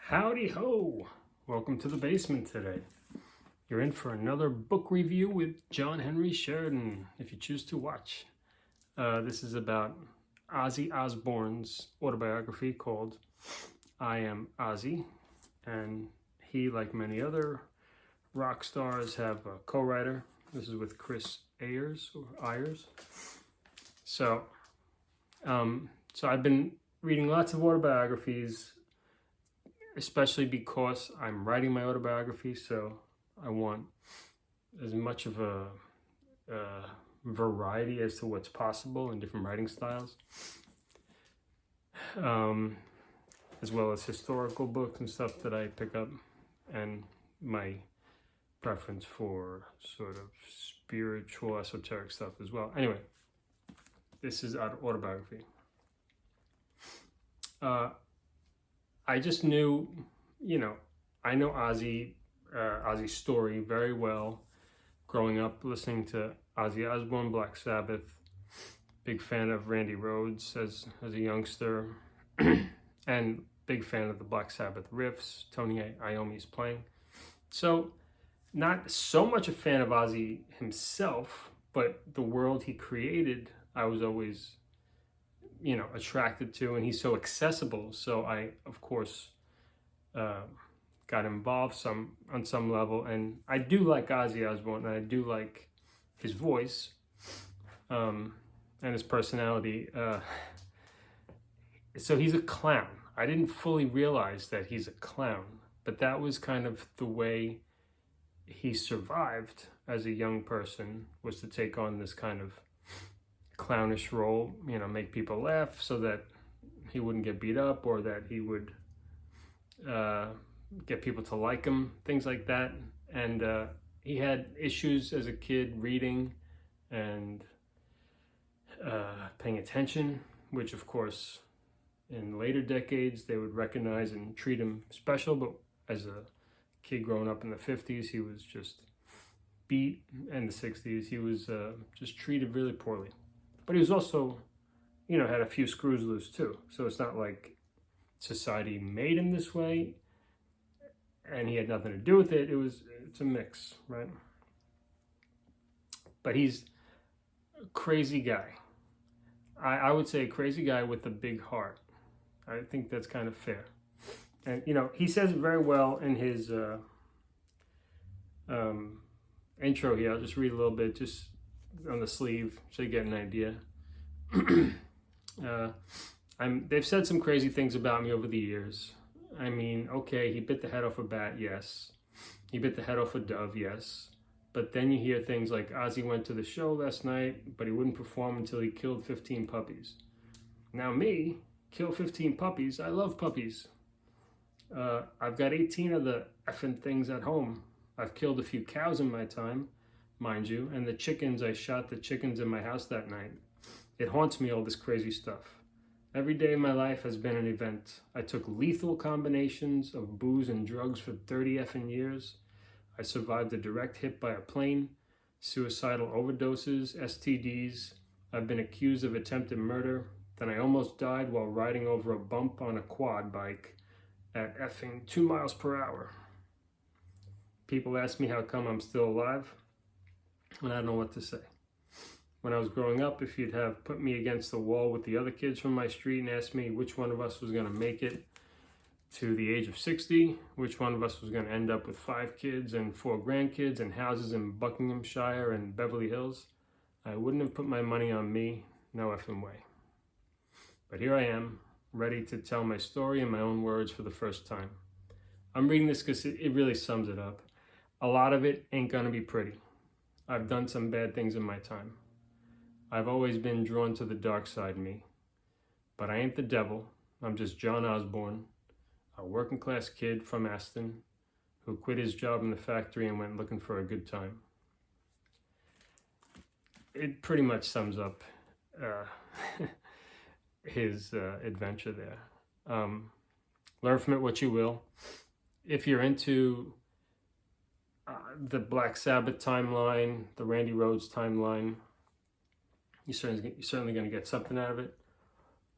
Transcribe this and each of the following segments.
Howdy ho! Welcome to the basement today. You're in for another book review with John Henry Sheridan, if you choose to watch. This is about Ozzy Osbourne's autobiography called I Am Ozzy. And he, like many other rock stars, have a co-writer. This is with Chris Ayers. So I've been reading lots of autobiographies, especially because I'm writing my autobiography, so I want as much of a variety as to what's possible in different writing styles, as well as historical books and stuff that I pick up, and my preference for sort of spiritual, esoteric stuff as well. Anyway, this is autobiography. I just knew, I know Ozzy's story very well. Growing up, listening to Ozzy Osbourne, Black Sabbath, big fan of Randy Rhoads as a youngster, and big fan of the Black Sabbath riffs, Tony Iommi's playing. So, not so much a fan of Ozzy himself, but the world he created, I was always attracted to, and he's so accessible. So I, of course, got involved on some level, and I do like Ozzy Osbourne, and I do like his voice, and his personality. So he's a clown. I didn't fully realize that he's a clown, but that was kind of the way he survived as a young person, was to take on this kind of clownish role, make people laugh so that he wouldn't get beat up, or that he would get people to like him, things like that. And he had issues as a kid reading and paying attention, which of course in later decades they would recognize and treat him special, but as a kid growing up in the 50s, he was just beat, and the 60s he was just treated really poorly. But he was also, had a few screws loose too. So it's not like society made him this way and he had nothing to do with it. It's a mix, right? But he's a crazy guy. I would say a crazy guy with a big heart. I think that's kind of fair. And, he says it very well in his intro here. I'll just read a little bit, just on the sleeve, so you get an idea. They've said some crazy things about me over the years. I mean, okay, he bit the head off a bat, yes. He bit the head off a dove, yes. But then you hear things like Ozzy went to the show last night, but he wouldn't perform until he killed 15 puppies. Now me, kill 15 puppies, I love puppies. I've got 18 of the effing things at home. I've killed a few cows in my time, mind you, and I shot the chickens in my house that night. It haunts me, all this crazy stuff. Every day of my life has been an event. I took lethal combinations of booze and drugs for 30 effing years. I survived a direct hit by a plane, suicidal overdoses, STDs. I've been accused of attempted murder. Then I almost died while riding over a bump on a quad bike at effing 2 miles per hour. People ask me how come I'm still alive, and I don't know what to say. When I was growing up, if you'd have put me against the wall with the other kids from my street and asked me which one of us was going to make it to the age of 60, which one of us was going to end up with 5 kids and 4 grandkids and houses in Buckinghamshire and Beverly Hills, I wouldn't have put my money on me, no effing way. But here I am, ready to tell my story in my own words for the first time. I'm reading this because it really sums it up. A lot of it ain't gonna be pretty. I've done some bad things in my time. I've always been drawn to the dark side of me. But I ain't the devil. I'm just John Osbourne, a working class kid from Aston who quit his job in the factory and went looking for a good time. It pretty much sums up his adventure there. Learn from it what you will. If you're into the Black Sabbath timeline, the Randy Rhoads timeline, you're certainly going to get something out of it.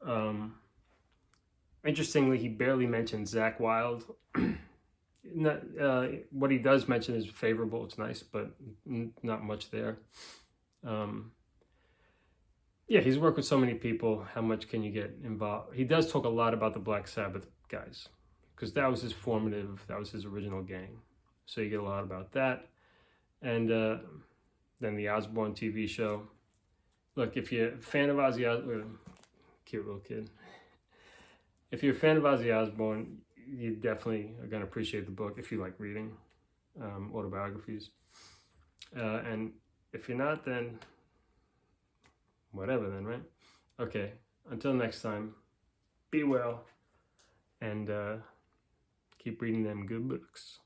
And Interestingly, he barely mentions Zach Wilde. Not, what he does mention is favorable. It's nice, but not much there. Yeah, he's worked with so many people. How much can you get involved? He does talk a lot about the Black Sabbath guys, because that was his that was his original gang. So you get a lot about that. And then the Osbourne TV show. Look, if you're a fan of Ozzy Osbourne, cute little kid. If you're a fan of Ozzy Osbourne, you definitely are going to appreciate the book if you like reading autobiographies. And if you're not, then whatever then, right? Okay, until next time, be well and keep reading them good books.